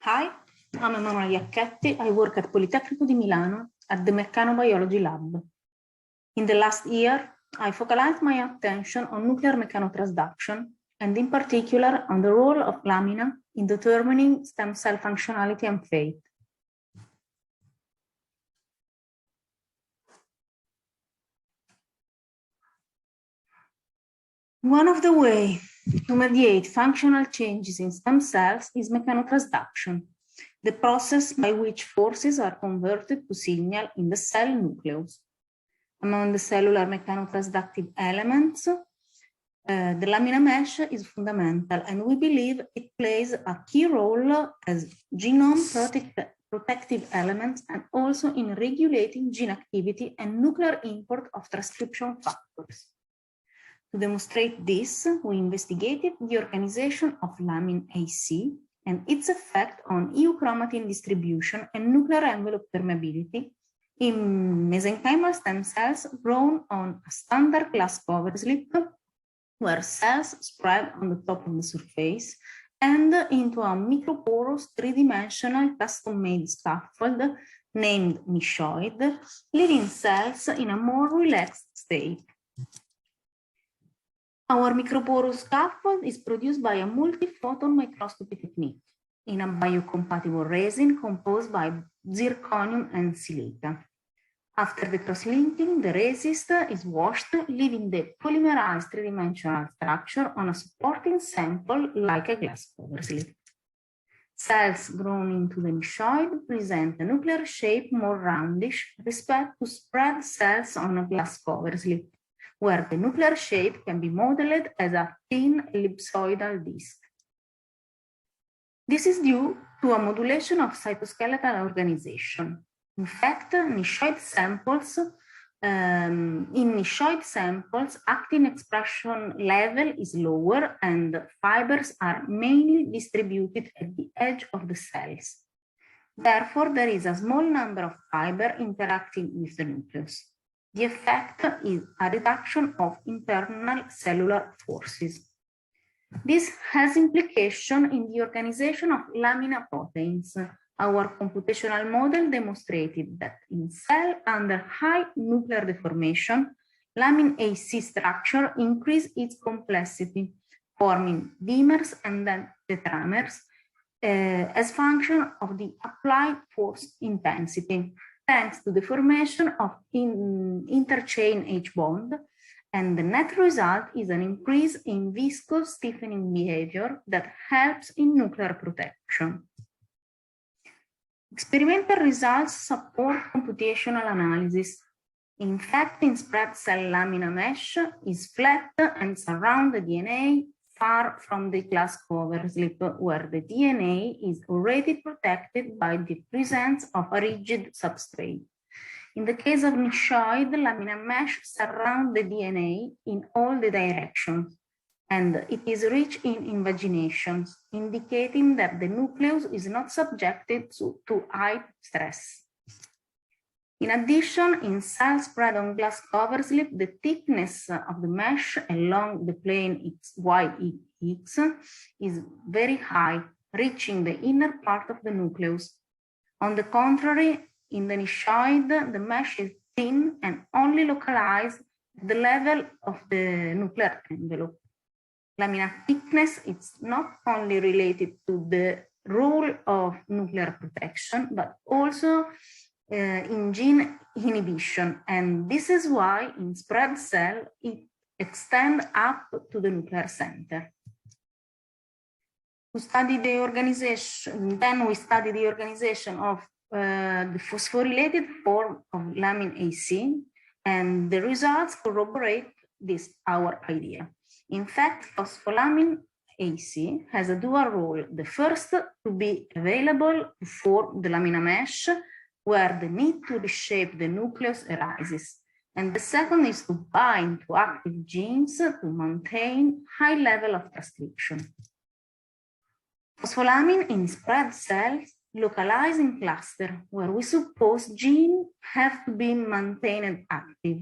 Hi, I'm Emanuele Iacchetti. I work at Politecnico di Milano at the Mechanobiology Lab. In the last year, I focalized my attention on nuclear mechanotransduction and in particular on the role of lamina in determining stem cell functionality and fate. One of the ways to mediate functional changes in stem cells is mechanotransduction, the process by which forces are converted to signal in the cell nucleus. Among the cellular mechanotransductive elements, the lamina mesh is fundamental, and we believe it plays a key role as genome protective element and also in regulating gene activity and nuclear import of transcription factors. To demonstrate this, we investigated the organization of lamin AC and its effect on EU chromatin distribution and nuclear envelope permeability in mesenchymal stem cells grown on a standard glass cover slip where cells spread on the top of the surface and into a microporous three-dimensional custom-made scaffold named nichoid, leaving cells in a more relaxed state. Our microporous scaffold is produced by a multi-photon microscopy technique in a biocompatible resin composed by zirconium and silica. After the cross-linking, the resist is washed, leaving the polymerized three-dimensional structure on a supporting sample like a glass cover slip. Cells grown into the nichoid present a nuclear shape more roundish with respect to spread cells on a glass cover slip, where the nuclear shape can be modeled as a thin ellipsoidal disc. This is due to a modulation of cytoskeletal organization. In fact, in nichoid samples, actin expression level is lower and fibers are mainly distributed at the edge of the cells. Therefore, there is a small number of fibers interacting with the nucleus. The effect is a reduction of internal cellular forces. This has implication in the organization of lamina proteins. Our computational model demonstrated that in cell under high nuclear deformation, lamin AC structure increased its complexity, forming dimers and then tetramers as function of the applied force intensity, thanks to the formation of interchain H bond, and the net result is an increase in viscous stiffening behavior that helps in nuclear protection. Experimental results support computational analysis. In fact, in spread cell lamina mesh is flat and surround the DNA far from the glass cover slip, where the DNA is already protected by the presence of a rigid substrate. In the case of nichoid, lamina mesh surround the DNA in all the directions, and it is rich in invaginations, indicating that the nucleus is not subjected to high stress. In addition, in cells spread on glass cover slip, the thickness of the mesh along the plane YX is very high, reaching the inner part of the nucleus. On the contrary, in the nichoid, the mesh is thin and only localized at the level of the nuclear envelope. Lamina thickness is not only related to the role of nuclear protection, but also in gene inhibition. And this is why in spread cell, it extends up to the nuclear center. We study the organization, then we study the organization of the phosphorylated form of lamin AC, and the results corroborate this, our idea. In fact, phospholamin AC has a dual role. The first to be available to form the lamina mesh, where the need to reshape the nucleus arises. And the second is to bind to active genes to maintain high level of transcription. Phospholamin in spread cells localize in cluster, where we suppose genes have to be maintained active.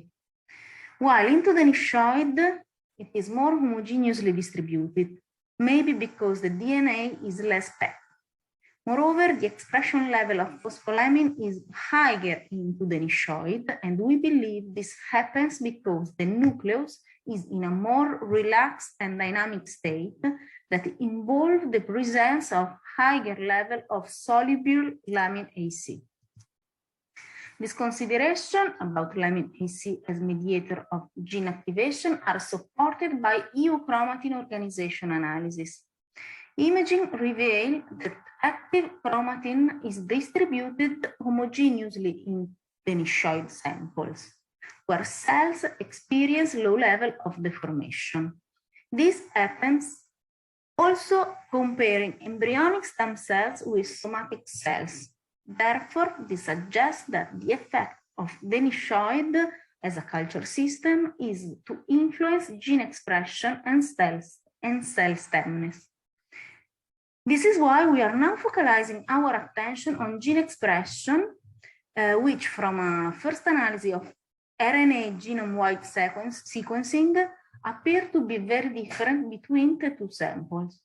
While into the nichoid, it is more homogeneously distributed, maybe because the DNA is less packed. Moreover, the expression level of phospholamine is higher into the nichoid, and we believe this happens because the nucleus is in a more relaxed and dynamic state that involves the presence of higher level of soluble lamin-A. These considerations about lamin-A as mediator of gene activation are supported by EU chromatin organization analysis. Imaging reveals that active chromatin is distributed homogeneously in the nichoid samples, where cells experience low level of deformation. This happens also comparing embryonic stem cells with somatic cells. Therefore, this suggests that the effect of the nichoid as a culture system is to influence gene expression and cell stemness. This is why we are now focalizing our attention on gene expression, which from a first analysis of RNA genome-wide sequencing appear to be very different between the two samples.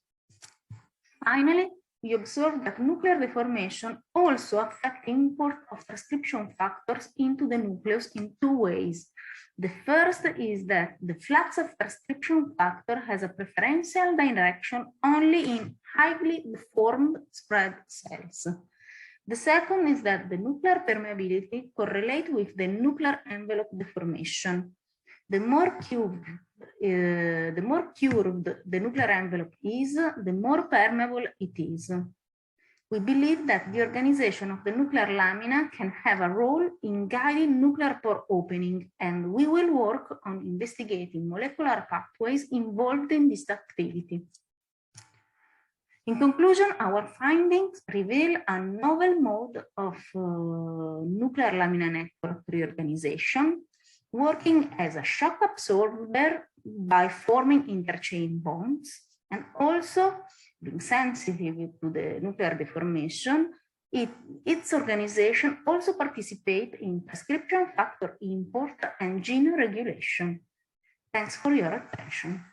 Finally, we observed that nuclear deformation also affects import of transcription factors into the nucleus in two ways. The first is that the flux of transcription factor has a preferential direction only in highly deformed spread cells. The second is that the nuclear permeability correlates with the nuclear envelope deformation. The more curved the nuclear envelope is, the more permeable it is. We believe that the organization of the nuclear lamina can have a role in guiding nuclear pore opening, and we will work on investigating molecular pathways involved in this activity. In conclusion, our findings reveal a novel mode of nuclear lamina network reorganization, working as a shock absorber by forming interchain bonds, and also being sensitive to the nuclear deformation. Its organization also participates in transcription factor import and gene regulation. Thanks for your attention.